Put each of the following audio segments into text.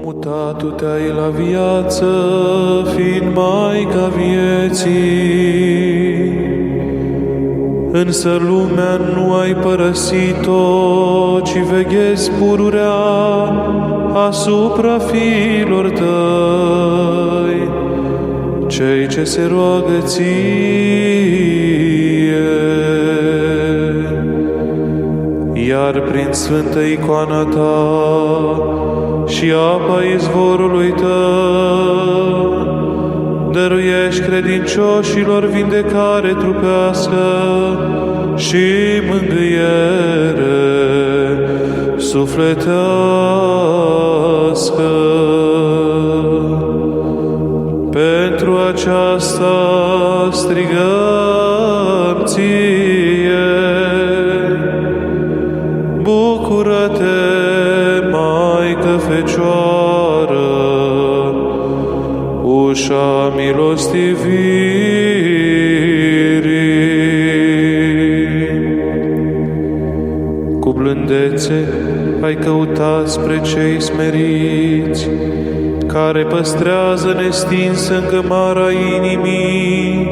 mutat tu te-ai la viață, fiind Maica vieții. Însă lumea nu ai părăsit-o, ci veghezi pururea asupra fiilor tăi, cei ce se roagă ție. Iar prin sfântă icoana ta și apa izvorului tău, dăruiești credincioșilor vindecare trupească și mângâiere sufletească. Pentru aceasta strigăm ție: bucură-te, Maică Fecioară, ușa milostivirii. Cu blândețe ai căutat spre cei smeriți, care păstrează nestinsă în cămara inimii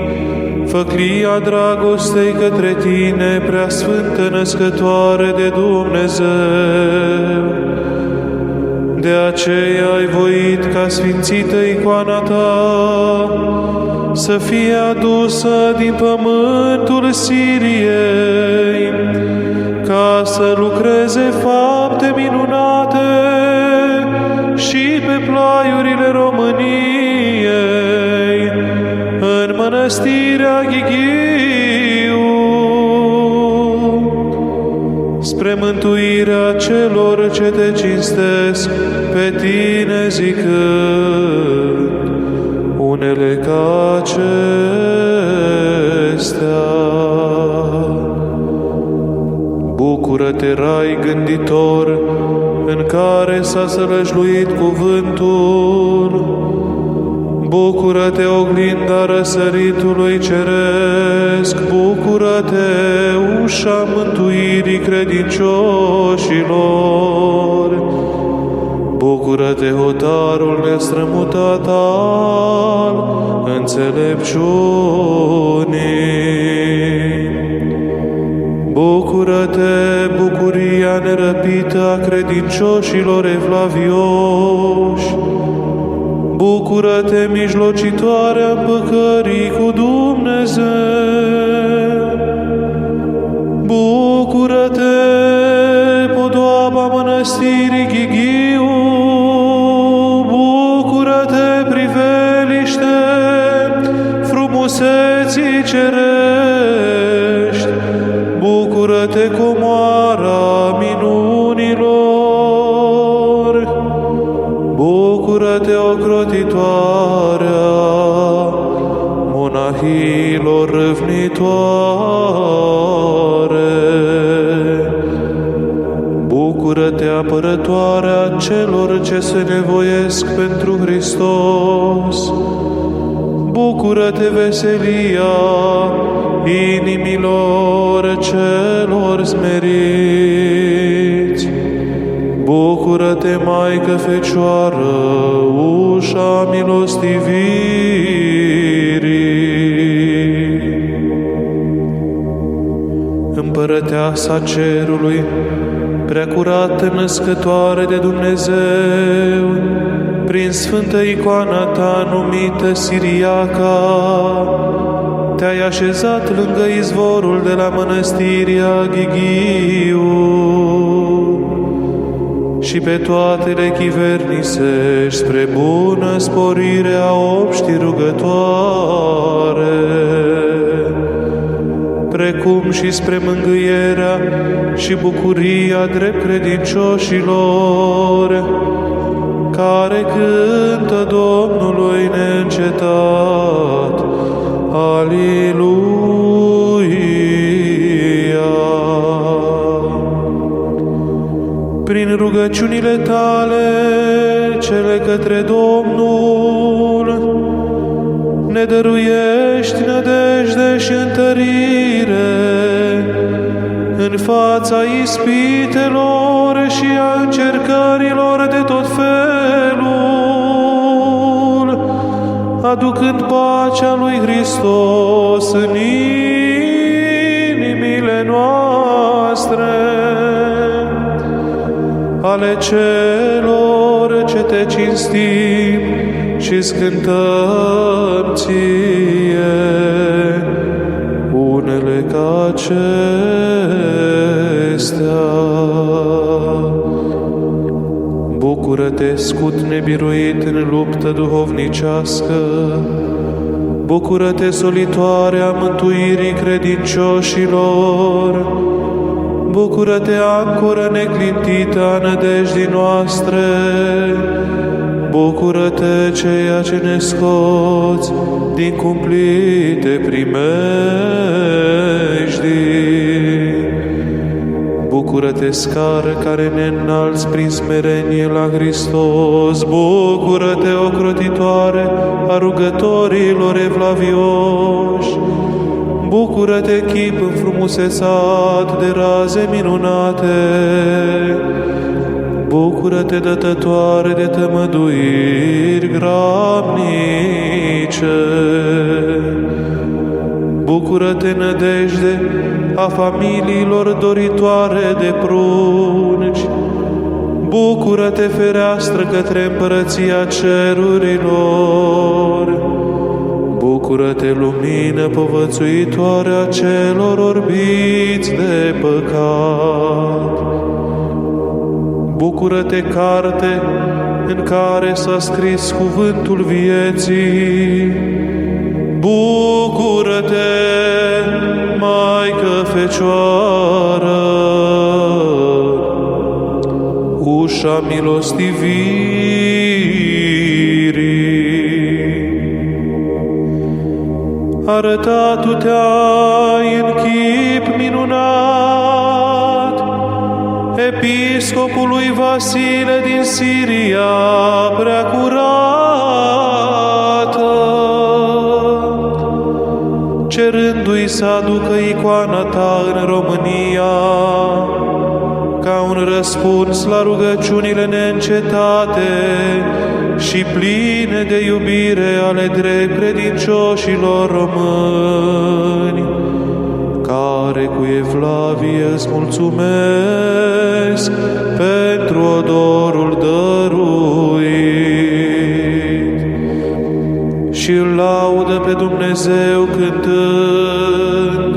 făclia dragostei către tine, Preasfântă Născătoare de Dumnezeu. De aceea ai voit ca sfințită icoana ta să fie adusă din pământul Siriei, ca să lucreze fapte minunate și pe plaiurile României, în mănăstirea Ghighiu, spre mântuirea celor ce te cinstesc pe tine, zicând unele ca acestea. Bucură-te, rai gânditor, în care s-a sălășluit cuvântul. Bucură-te, oglinda răsăritului ceresc. Bucură-te, ușa mântuirii credincioșilor. Bucură-te, hotarul nestrămutat al înțelepciunii. Bucură-te, bucuria nerăpită a credincioșilor evlavioși. Bucură-te, mijlocitoarea împăcării cu Dumnezeu. Bucură-te, podoaba mănăstirii Ghighiu. Bucură-te, priveliște frumuseții cerești. Bucură-te, comoara minunilor. Bucură-te, ocrotitoarea monahilor râvnitoare. Bucură-te, apărătoarea celor ce se nevoiesc pentru Hristos. Bucură-te, veselia inimilor celor smeriți. Bucură-te, Maică Fecioară, ușa milostivirii. Împărăteasa cerului, preacurată Născătoare de Dumnezeu, prin sfântă icoana ta numită Siriaca, te-ai așezat lângă izvorul de la mănăstirea Ghighiu și pe toate le chivernisești spre bună sporire a obștii rugătoare, precum și spre mângâierea și bucuria drept credincioșilor, care cântă Domnului neîncetat. Aliluia! Prin rugăciunile tale, cele către Domnul, ne dăruiești nădejde și întărire în fața ispitelor și a încercărilor de tot felul, aducând pacea lui Hristos în inimile noastre, ale celor ce te cinstim și-ți cântăm ție unele ca acestea. Bucură-te, scut nebiruit în luptă duhovnicească, bucură-te, solitoarea mântuirii credincioșilor, bucură-te, ancoră neclintită a nădejdii noastre, bucură-te, ceea ce ne scoți din cumplite primejdii. Bucură-te, scară care ne înalți prin smerenie la Hristos, bucură-te, ocrotitoare a rugătorilor evlavioși, bucură-te, chip înfrumusețat de raze minunate, bucură-te, dătătoare de tămăduiri grabnice, bucură-te, nădejde a familiilor doritoare de prunci, bucură-te, fereastră către împărăția cerurilor, bucură-te, lumină povățuitoare a celor orbiți de păcat. Bucură-te, carte în care s-a scris cuvântul vieții. Bucură-te, Maică Fecioară, ușa milostivirii. Arătat tu te-ai în chip minunat episcopului Vasile din Siria preacurată, cerându-i să aducă icoana ta în România, ca un răspuns la rugăciunile neîncetate și pline de iubire ale drept credincioșilor români, care cu evlavie îți mulțumesc pentru odorul dăruit și îl laudă pe Dumnezeu cântând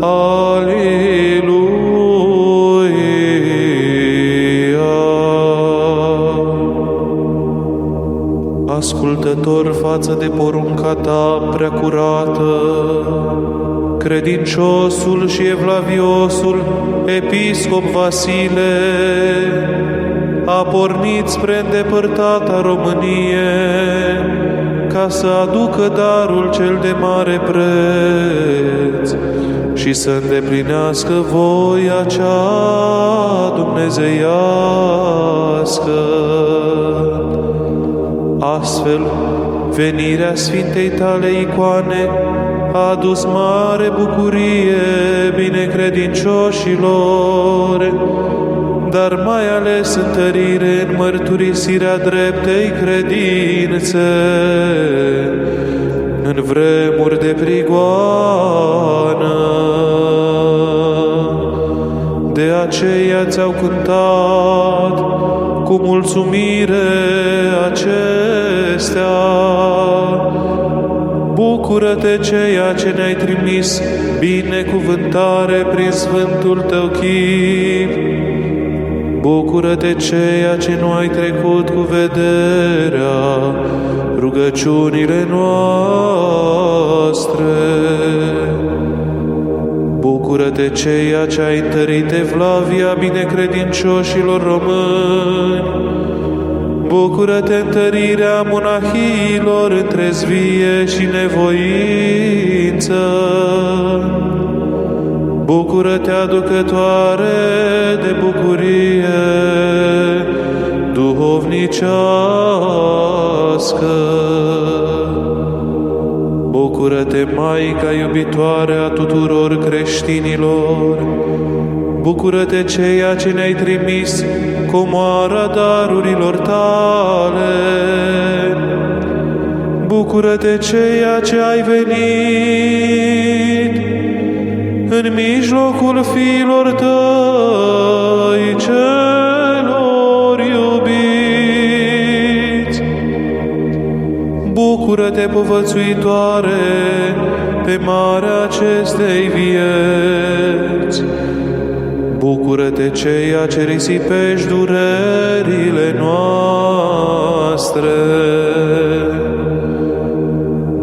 Aliluia. Ascultător față de porunca ta preacurată, credinciosul și evlaviosul episcop Vasile a pornit spre îndepărtata Românie ca să aducă darul cel de mare preț și să îndeplinească voia cea dumnezeiască. Astfel, venirea Sfintei tale icoane a adus mare bucurie binecredincioșilor, dar mai ales întărire în mărturisirea dreptei credințe în vremuri de prigoană. De aceea ți-au cântat cu mulțumire acestea. Bucură-te, ceea ce ne-ai trimis binecuvântare prin Sfântul tău chip. Bucură-te, ceea ce nu ai trecut cu vederea rugăciunile noastre. Bucură-te, ceea ce ai întărit evlavia binecredincioșilor români. Bucură-te, întărirea monahiilor în trezvie și nevoință. Bucură-te, aducătoare de bucurie duhovnicească. Bucură-te, Maica iubitoare a tuturor creștinilor. Bucură-te, ceea ce ne-ai trimis comoara darurilor tale. Bucură-te ceea ce ai venit în mijlocul fiilor tăi celor iubiți. Bucură-te, povățuitoare, pe marea acestei vieți. Bucură-te ceea ce risipești durerile noastre.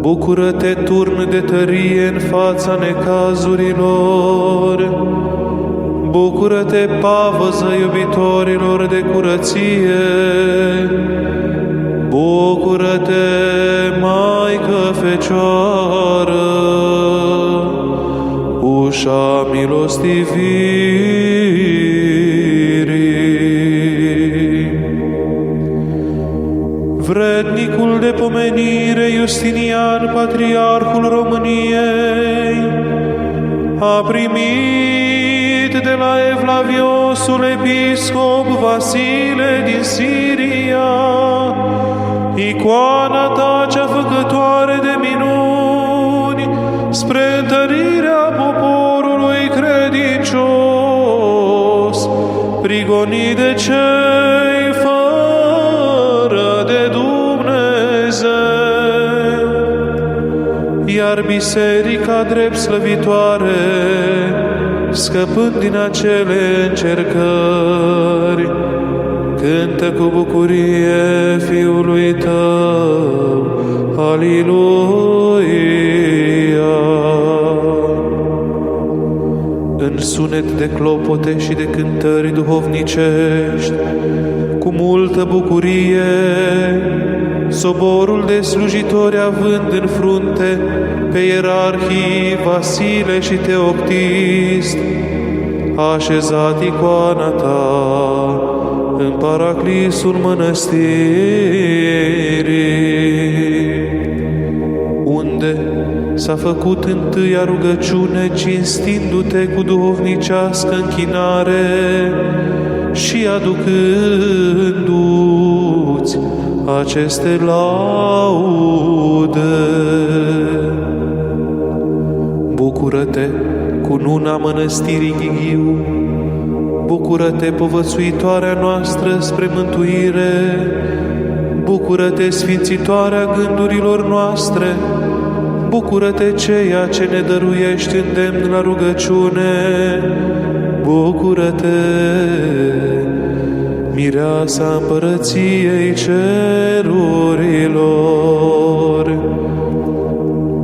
Bucură-te, turn de tărie în fața necazurilor. Bucură-te, pavăză iubitorilor de curăție. Bucură-te, Maică Fecioară, ușa milostivirii. Vrednicul de pomenire Justinian, Patriarhul României, a primit de la Evlaviosul Episcop Vasile din Siria icoana ta cea făcătoare de minuni spre întărirea poporului credincios, prigonit de cei fără de Dumnezeu. Iar biserica drept slăvitoare, scăpând din acele încercări, cântă cu bucurie Fiului tău, Aliluia. În sunet de clopote și de cântări duhovnicești, cu multă bucurie, soborul de slujitori având în frunte pe ierarhii Vasile și Teoctist, a așezat icoana ta în paraclisul mănăstirii, unde s-a făcut întâia rugăciune cinstindu-te cu duhovnicească închinare și aducându-ți aceste laude. Bucură-te, cununa mănăstirii Ghighiu, bucură-te, povățuitoarea noastră spre mântuire, bucură-te, sfințitoarea gândurilor noastre, bucură-te, ceea ce ne dăruiești îndemn la rugăciune, bucură-te, mireasa împărăției cerurilor.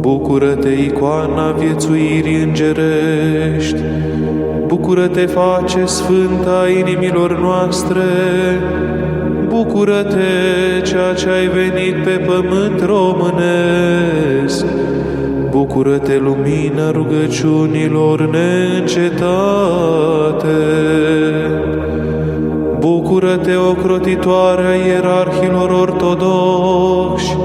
Bucură-te, icoana viețuirii îngerești, bucură-te, face sfânta inimilor noastre, bucură-te, ceea ce ai venit pe pământ românesc, bucură-te, lumina rugăciunilor neîncetate, bucură-te, ocrotitoarea ierarhilor ortodoxi,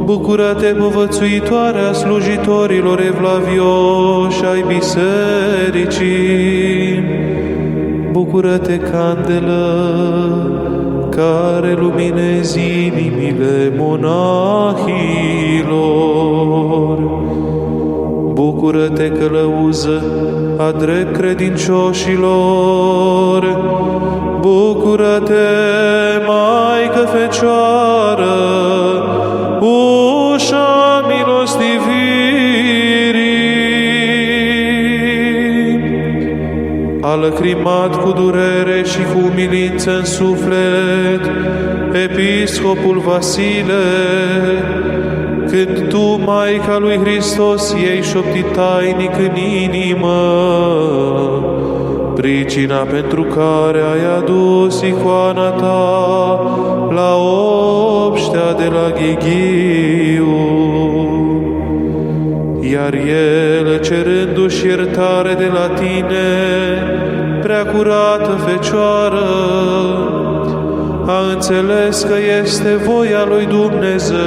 bucură-te, povățuitoarea slujitorilor evlavioși ai bisericii, bucură-te, candelă care luminezi inimile monahilor, bucură-te, călăuză a drept credincioșilor, bucură-te, Maică Fecioară, ușa milostivirii. A lăcrimat cu durere și cu umilință în suflet Episcopul Vasile, când tu, Maica lui Hristos, ei șoptit tainic în inimă pricina pentru care ai adus icoana ta la obștea de la Ghighiu. Iar el, cerându-și iertare de la tine, preacurată Fecioară, a înțeles că este voia lui Dumnezeu,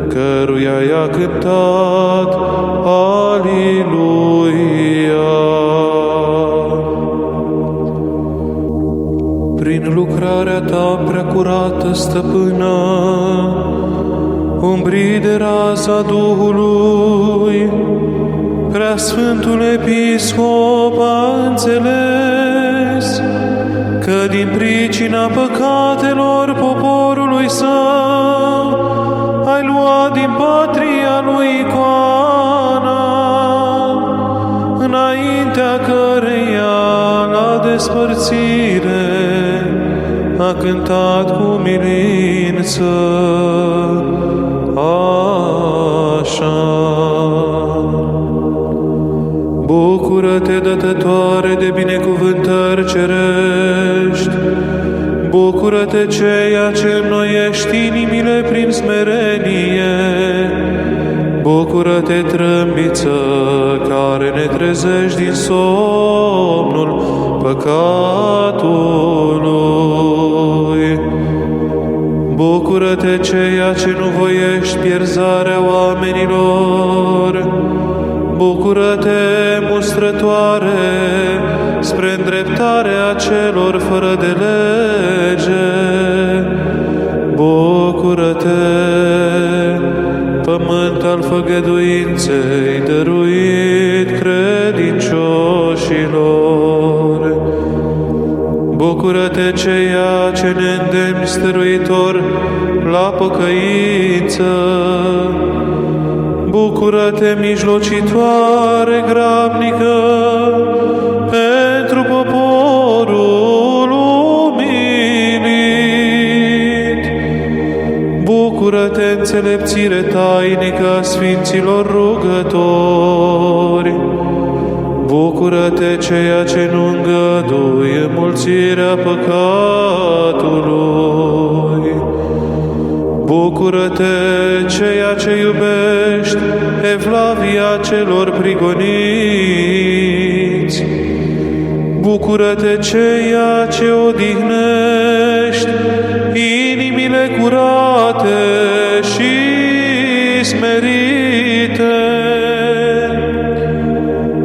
căruia i-a cântat Aliluia. prin lucrarea ta prea curată, stăpână, umbrii de raza Duhului, Preasfântul Episcop a înțeles că din pricina păcatelor poporului său ai luat din patria lui icoana, înaintea căreia la despărțire a cântat cu umilință așa. Bucură-te, dătătoare de binecuvântări cerești, bucură-te, ceea ce înnoiești inimile prin smerenie, bucură-te, trâmbiță, care ne trezești din somnul păcatului. Bucură-te, ceea ce nu voiești pierzarea oamenilor, bucură-te, mustrătoare, spre îndreptarea celor fără de lege. Bucură-te, pământ al făgăduinței dăruit credincioșilor. Bucură-te, ceea ce ne îndemni stăruitor la pocăință. Bucură-te, mijlocitoare grabnică, pentru poporul umilit. Bucură-te, înțelepțire tainică a Sfinților rugători. Bucură-te, ceea ce nu îngăduie mulțirea păcatului. Bucură-te, ceea ce iubești evlavia celor prigoniți. Bucură-te, ceea ce odihnești inimile curate și smerite.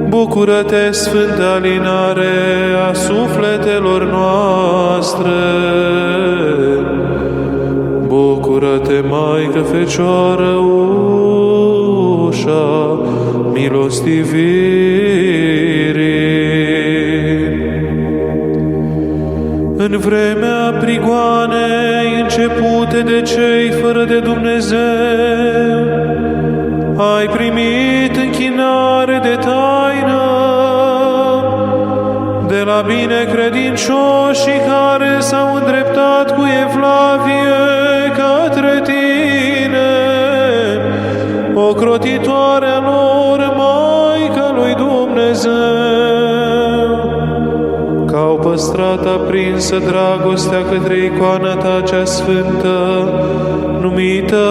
Bucură-te, sfântă alinare a sufletelor noastre. Bucură-te, Maică Fecioară, ușa milostivirii. În vremea prigoanei începute de cei fără de Dumnezeu, ai primit închinare de taină de la binecredincioșii care s-au îndreptat cu evlavie către tine, ocrotitoarea lor, Maica lui Dumnezeu, că au păstrat aprinsă dragostea către icoana ta cea sfântă, numită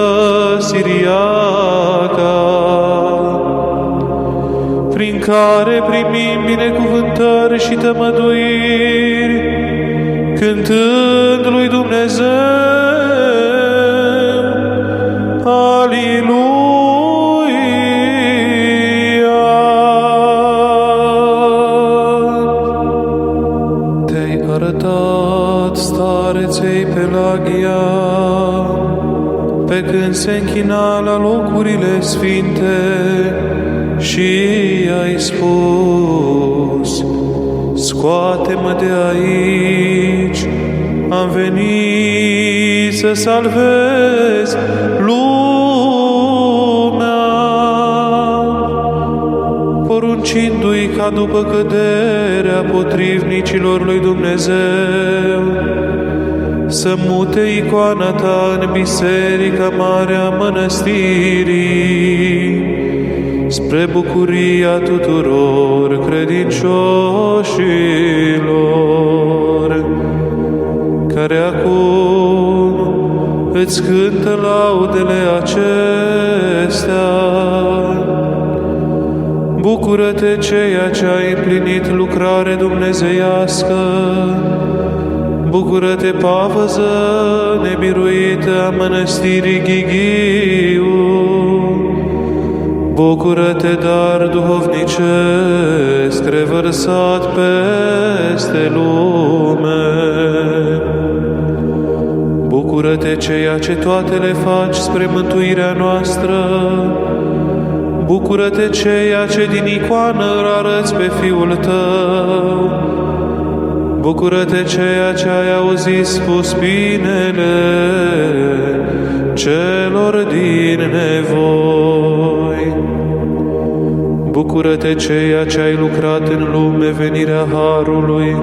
Siriaca, prin care primim binecuvântări și tămăduiri, cântând lui Dumnezeu, Aliluia! Te-ai arătat stareței Pelagia, pe când se închina la locurile sfinte, și ai spus: scoate-mă de aici, am venit să salvez lumea, poruncindu-i ca după căderea potrivnicilor lui Dumnezeu să mute icoana ta în biserica mare a mănăstirii, spre bucuria tuturor credincioșilor, care acum îți cântă laudele acestea. Bucură-te, ceea ce ai împlinit lucrare dumnezeiască. Bucură-te, pavăză nebiruită a mănăstirii Ghighiu. Bucură-te, dar duhovnicesc revărsat peste lume. ceea ce toate le faci spre mântuirea noastră. Bucură-te ceea ce din icoană îl arăți pe Fiul Tău. Bucură-te ceea ce ai auzit spus binele celor din nevoi. Bucură-te ceea ce ai lucrat în lume venirea Harului.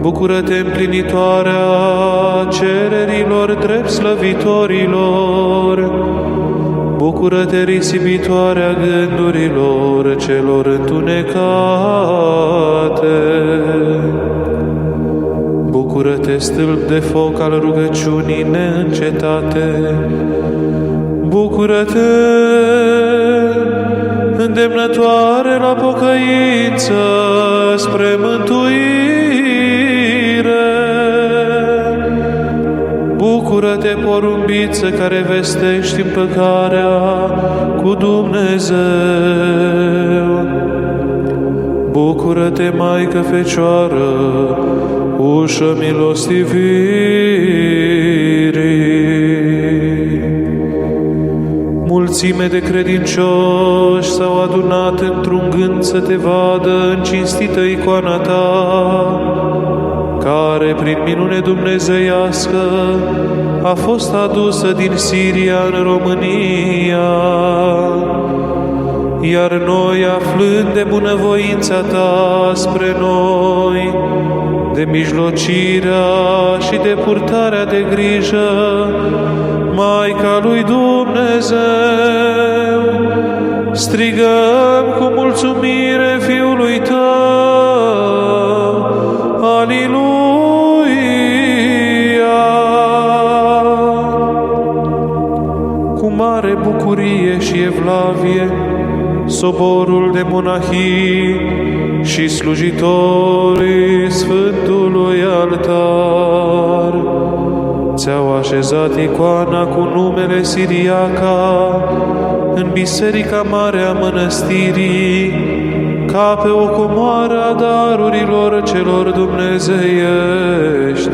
Bucură-te împlinitoarea cererilor drept slăvitorilor. Bucură-te risipitoarea gândurilor celor întunecate. Bucură-te stâlp de foc al rugăciunii neîncetate. Bucură-te îndemnătoare la pocăință spre mântuire. Bucură-te, porumbiță care vestești împăcarea cu Dumnezeu. Bucură-te, Maică Fecioară, ușă milostivirii. Mulțime de credincioși s-au adunat într-un gând să te vadă în cinstită icoana ta, care prin minune dumnezeiască a fost adusă din Siria în România. Iar noi, aflând de bunăvoința ta spre noi, de mijlocirea și de purtarea de grijă, Maica lui Dumnezeu, strigăm cu mulțumire Fiului Tău. Aliluia! Cu mare bucurie și evlavie, soborul de monahii și slujitorii Sfântului Altar ți-au așezat icoana cu numele Siriaca în Biserica Mare a Mănăstirii, ca pe o comoară a darurilor celor dumnezeiești.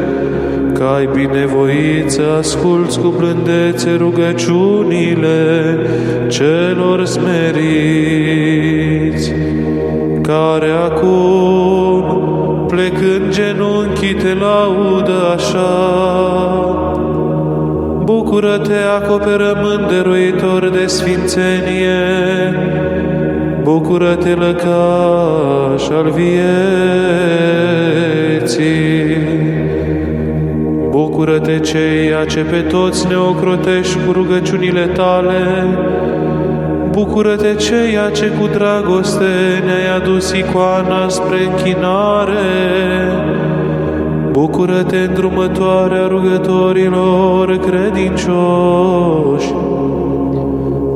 Că ai binevoit să asculți cu blândețe rugăciunile celor smeriți, care acum, plecând genunchii, te laudă așa. Bucură-te, acoperământ dăruitor de sfințenie, bucură-te, lăcaș al vieții. Bucură-te, ceea ce pe toți ne ocrotești cu rugăciunile tale. Bucură-te, ceea ce cu dragoste ne-ai adus icoana spre închinare. Bucură-te, îndrumătoarea rugătorilor credincioși.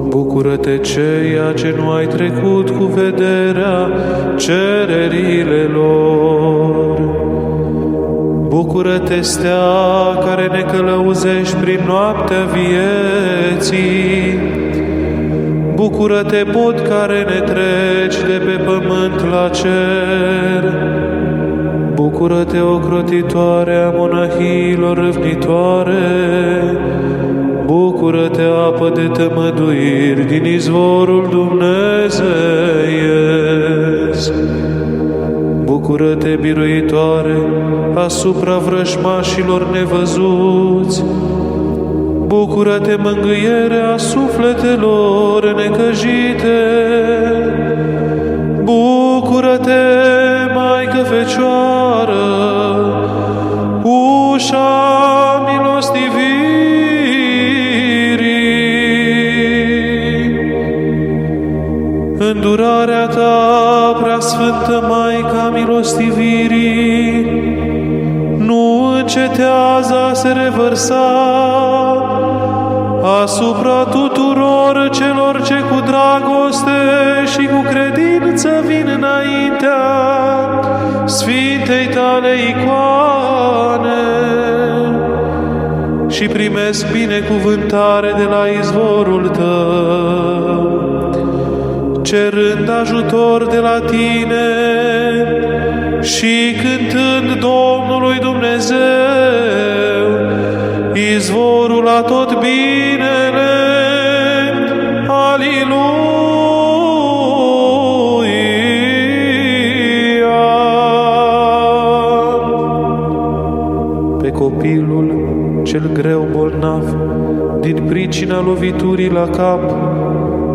Bucură-te, ceea ce nu ai trecut cu vederea cererile lor. Bucură-te, stea care ne călăuzești prin noaptea vieții. Bucură-te, pod care ne treci de pe pământ la cer. Bucură-te, ocrotitoare a monahiilor râvnitoare. Bucură-te, apă de tămăduiri din izvorul dumnezeiesc. Bucură-te, biruitoare asupra vrăjmașilor nevăzuți. Bucură-te, mângâierea sufletelor necăjite. Bucură-te, Maică Fecioară, ușa milostivirii. Îndurarea ta, preasfântă Maica milostivirii, nu încetează a se revărsa asupra tuturor celor ce cu dragoste și cu credință vin înaintea Sfintei tale icoane și primesc binecuvântare de la izvorul tău, cerând ajutor de la tine și cântând Domnului Dumnezeu, izvorul copilul cel greu bolnav, din pricina loviturii la cap,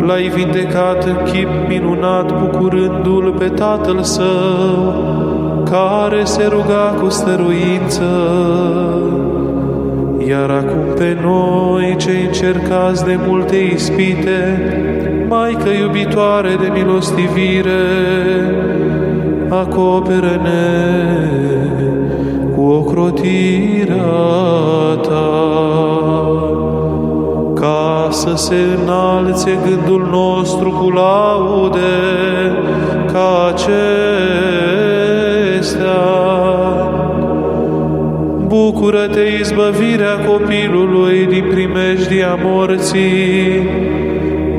l-ai vindecat în chip minunat, bucurându-l pe tatăl său, care se ruga cu stăruință. Iar acum pe noi, cei încercați de multe ispite, Maică iubitoare de milostivire, acoperă-ne cu ocrotirea Ta, ca să se înalțe gândul nostru cu laude ca acestea. Bucură-te, izbăvirea copilului din primejdia morții,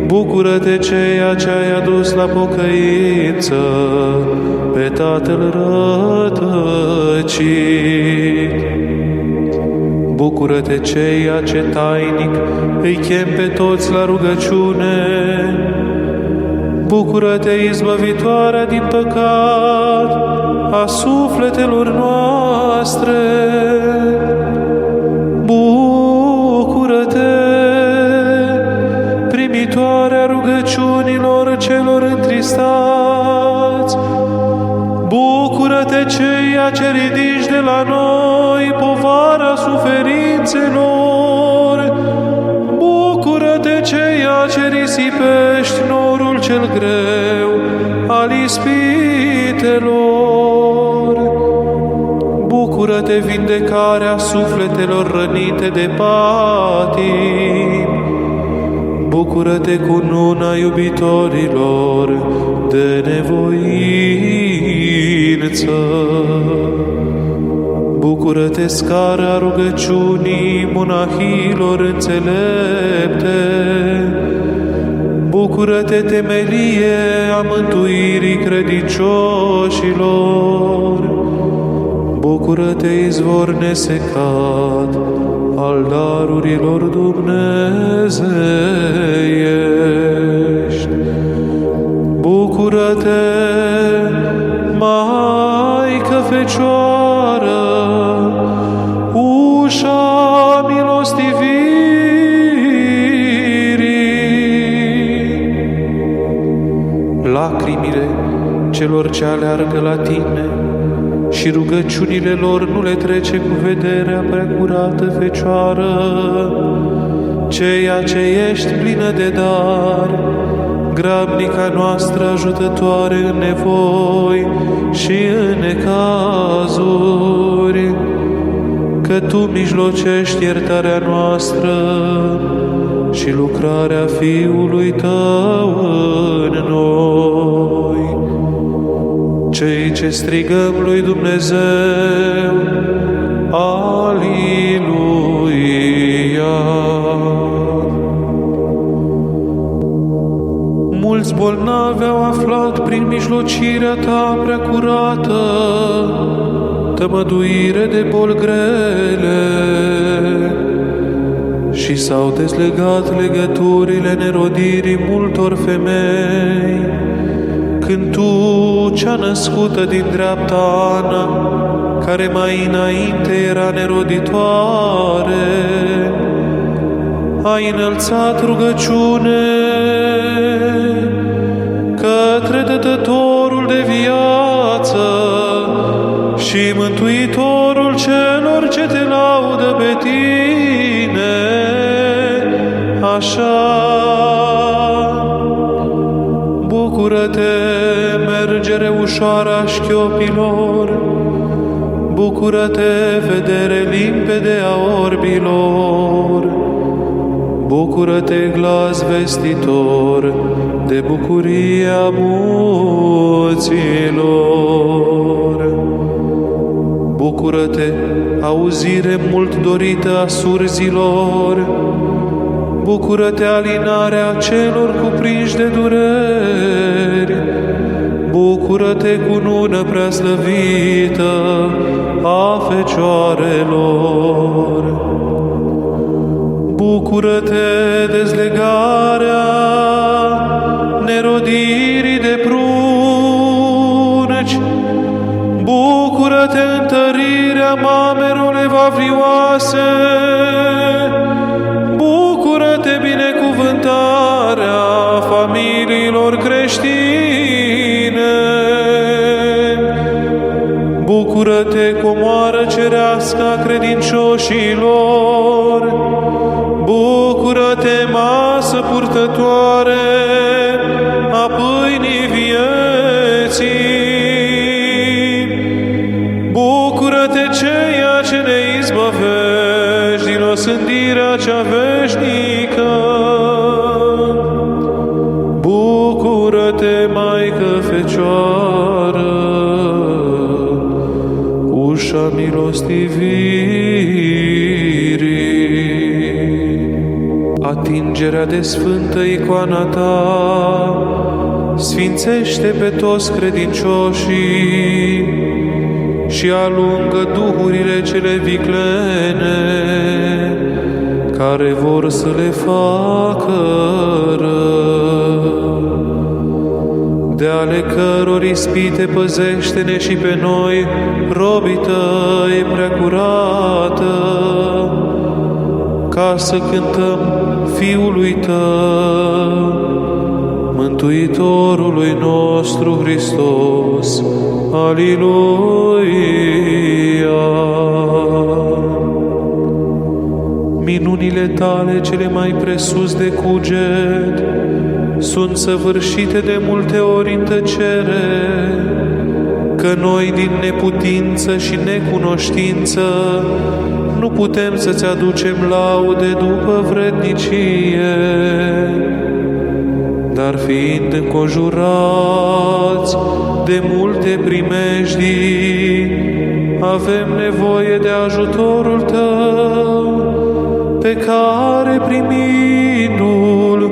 bucură-te, ceea ce ai adus la pocăință pe tatăl rătăcit. Bucură-te, ceea ce tainic îi chem pe toți la rugăciune. Bucură-te, izbăvitoarea din păcat a sufletelor noastre. Bucură-te, primitoarea rugăciunilor celor întristați. Bucură-te, ceea ce ridici de la noi povara suferințelor. Bucură-te, ceea ce risipești norul cel greu al ispitelor. Bucură-te, vindecarea sufletelor rănite de patim. Bucură-te, cununa iubitorilor de nevoință. Bucură-te, scara rugăciunii monahilor înțelepte. Bucură-te, temelie a mântuirii credincioșilor. Bucură-te, izvor nesecat al darurilor dumnezeiești. Bucură-te, Maică Fecioară, ușa milostivirii. Lacrimile celor ce aleargă la tine și rugăciunile lor nu le trece cu vederea, preacurată Fecioară, ceea ce ești plină de dar, grabnica noastră ajutătoare în nevoi și în necazuri, că Tu mijlocești iertarea noastră și lucrarea Fiului Tău în noi. Cei ce strigăm lui Dumnezeu, Aliluia! Mulți bolnavi au aflat prin mijlocirea Ta preacurată tămăduire de boli grele și s-au dezlegat legăturile nerodirii multor femei, când Tu, cea născută din dreapta Ana, care mai înainte era neroditoare, ai înălțat rugăciune către Dătătorul de viață și Mântuitorul celor ce Te laudă pe Tine. Așa, bucură-te, mergere ușoară a șchiopilor, bucură-te, vedere limpede a orbilor, bucură-te, glas vestitor de bucuria muților. Bucură-te, auzire mult dorită a surzilor, bucură-te, alinarea celor cuprinși de dureri, bucură-te, cunună preaslăvită a fecioarelor. Bucură-te, dezlegarea nerodirii de prunci, bucură-te, întărire iubirea mamelor evavrioase. Bucură-te, binecuvântarea familiilor creștine. Bucură-te, comoară cerească a credincioșilor. Bucură-te, masă purtătoare a pâinii vieții. Bucură-te, ceea ce ne izbăvești din osândirea cea veșnică. Bucură-te, Maică Fecioară, ușa milostivirii. Atingerea de sfântă icoana ta sfințește pe toți credincioșii și alungă duhurile cele viclene care vor să le facă rău. De ale căror ispite păzește-ne și pe noi, robii tăi, preacurată, ca să cântăm Fiului tău, Mântuitorului nostru Hristos. Aliluia! Minunile tale cele mai presus de cuget sunt săvârșite de multe ori în tăcere, că noi din neputință și necunoștință nu putem să-ți aducem laude după vrednicie, dar fiind înconjurați de multe primejdii, avem nevoie de ajutorul tău, pe care primindu-l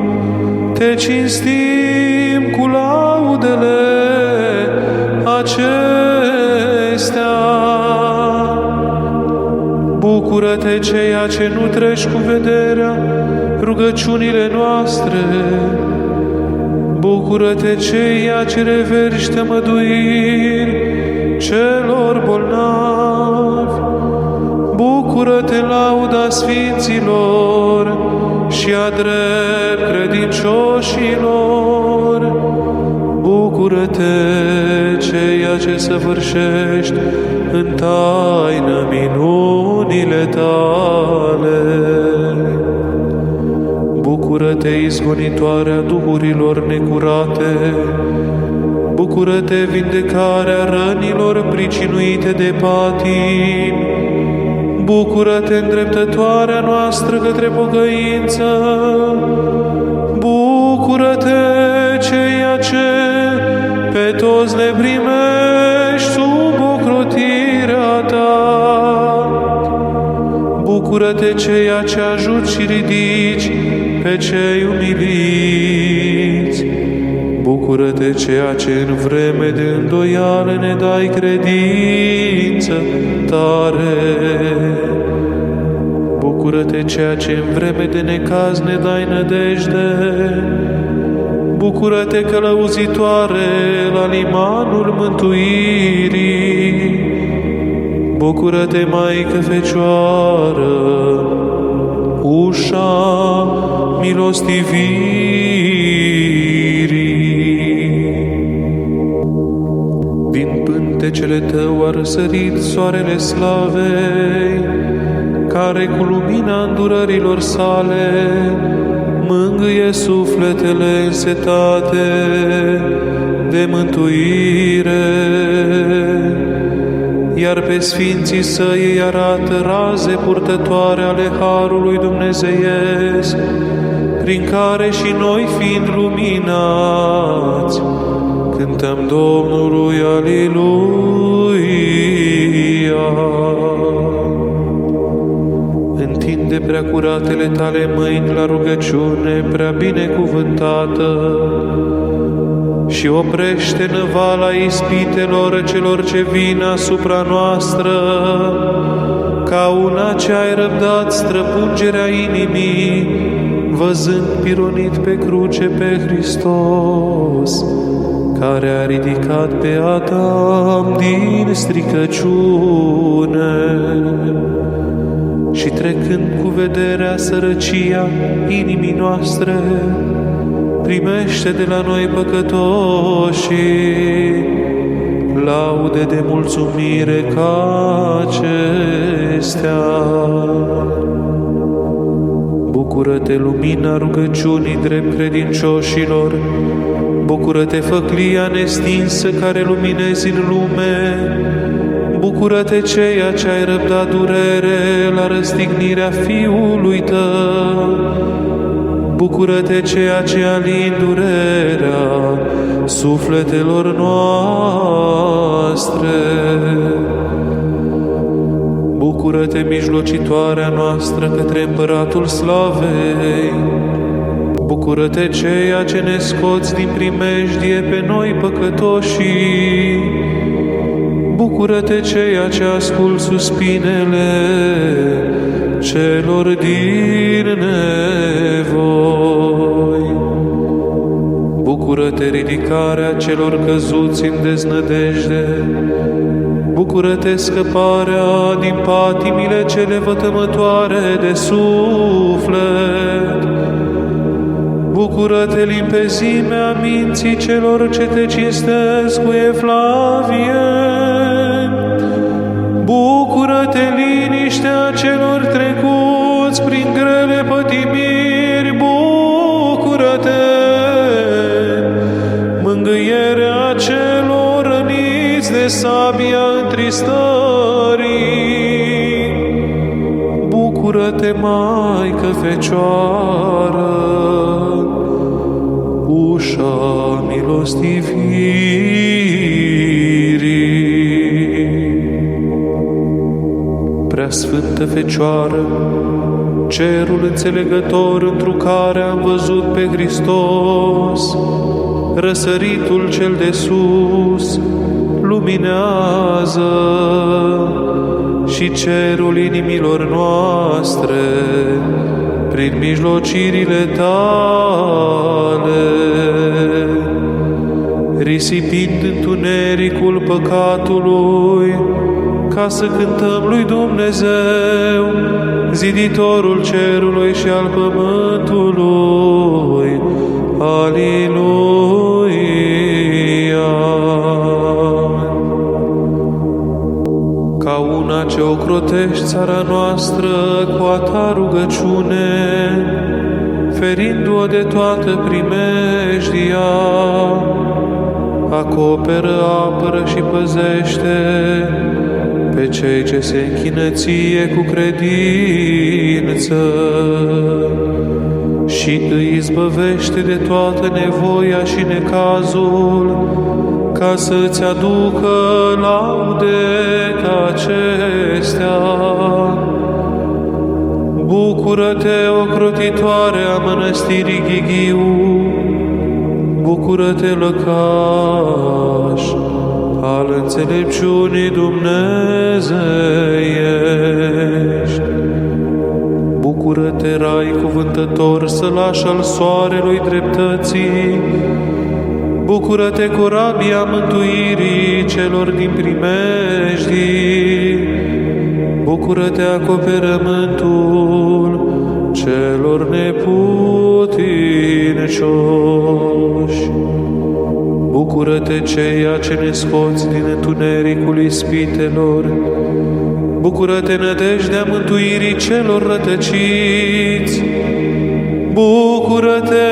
te cinstim cu laudele acestea. Bucură-te, ceea ce nu treci cu vederea rugăciunile noastre. Bucură-te, ceea ce reverși tămăduiri celor bolnavi. Bucură-te, lauda sfinților și a drept credincioșilor. Bucură-te, ceea ce săvârșești în taină minunile tale. Bucură-te, izgonitoarea duhurilor necurate. Bucură-te, vindecarea rănilor pricinuite de patimi. Bucură-te, îndreptătoarea noastră către pocăință. Bucură-te, ceea ce pe toți le primești sub ocrotirea ta. Bucură-te, ceea ce ajuți și ridici pe cei umiliți. Bucură-te, ceea ce în vreme de îndoială ne dai credință tare. Bucură-te, ceea ce în vreme de necaz ne dai nădejde. Bucură-te, călăuzitoare la limanul mântuirii. Bucură-te, Maică Fecioară, ușa milostivirii. Din pântecele tău a răsărit soarele slavei, care cu lumina îndurărilor sale mângâie sufletele însetate de mântuire, iar pe sfinții săi îi arată raze purtătoare ale harului dumnezeiesc, prin care și noi, fiind luminați, cântăm Domnului Aliluia. Întinde preacuratele tale mâini la rugăciune prea binecuvântată și oprește năvala ispitelor celor ce vin asupra noastră, ca una ce ai răbdat străpungerea inimii, văzând pironit pe cruce pe Hristos, care a ridicat pe Adam din stricăciune. sărăcia inimii noastre, primește de la noi păcătoșii laude de mulțumire ca acestea. Bucură-te, lumina rugăciunii drept credincioșilor, bucură-te, făclia nestinsă care luminezi în lume, bucură-te, ceea ce ai răbdat durere la răstignirea Fiului tău, bucură-te, ceea ce alin durerea sufletelor noastre. Bucură-te, mijlocitoarea noastră către Împăratul Slavei. Bucură-te, ceea ce ne scoți din primejdie pe noi păcătoșii. Bucură-te, ceea ce ascult suspinele celor din nevoi. Bucură-te, ridicarea celor căzuți în deznădejde. Bucură-te, scăparea din patimile cele vătămătoare de suflet. Bucură-te, limpezimea minții celor ce te cinstesc cu evlavie. Bucură-te, liniștea celor trecuți prin grele pătimiri. Bucură-te, mângâierea celor răniți de sabia întristării. Bucură-te, Maică Fecioară, ușa milostivirii. Preasfântă Fecioară, cerul înțelegător întru care am văzut pe Hristos, răsăritul cel de sus, luminează și cerul inimilor noastre prin mijlocirile tale. Risipind întunericul păcatului, ca să cântăm lui Dumnezeu, ziditorul cerului și al pământului. Aliluia! Ca una ce ocrotești țara noastră cu a ta rugăciune, ferindu-o de toată primejdia, acoperă, apără și păzește pe cei ce se închină ție cu credință și îi izbăvește de toată nevoia și necazul, ca să-ți aducă laude ca acestea. Bucură-te, ocrotitoare a mănăstirii Ghighiu, bucură-te, lăcaș al înțelepciunii dumnezeiești. Bucură-te, rai cuvântător, sălaș al soarelui dreptății. Bucură-te, corabia mântuirii celor din primejdii. Bucură-te, acoperământul celor neputincioși. Bucură-te, ceea ce ne scoți din întunericul ispitelor. Bucură-te, nădejdea mântuirii celor rătăciți. Bucură-te,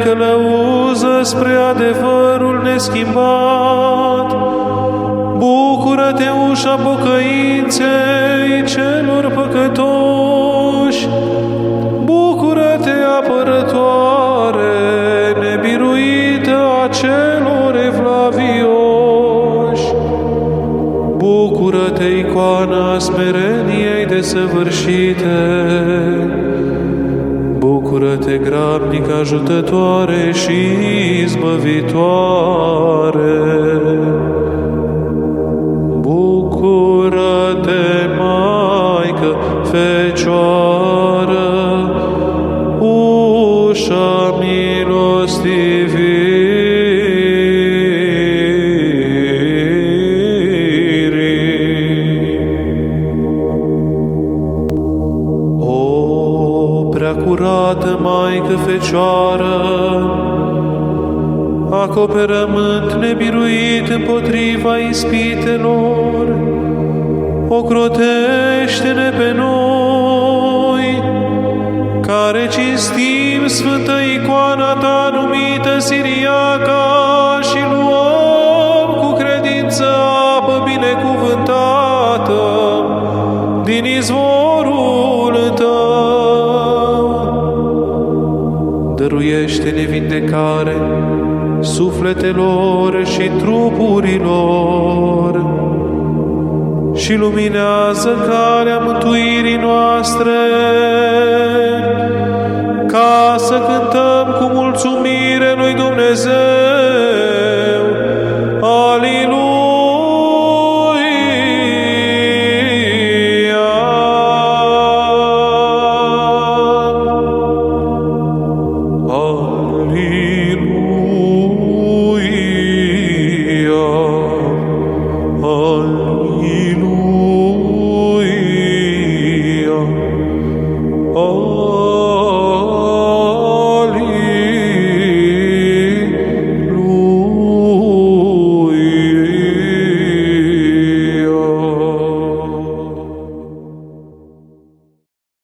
călăuză spre adevărul neschimbat. Bucură-te, ușa pocăinței celor păcătoși. Bucură-te, apărătoare nebiruită a celor evlavioși. Bucură-te, icoana smereniei desăvârșite. Bucură-te, grabnic ajutătoare și izbăvitoare. Bucură-te, Maică Fecioară, ușa milostivirii. O curată Maică Fecioară, acoperământ nebiruit împotriva ispitelor, ocrotește-ne pe noi, care cinstim sfântă icoana ta numită Siriaca și luăm cu credință apă binecuvântată din izvorul tău. Dăruiește-ne vindecare sufletelor și trupurilor și luminează calea mântuirii noastre, ca să cântăm cu mulțumire lui Dumnezeu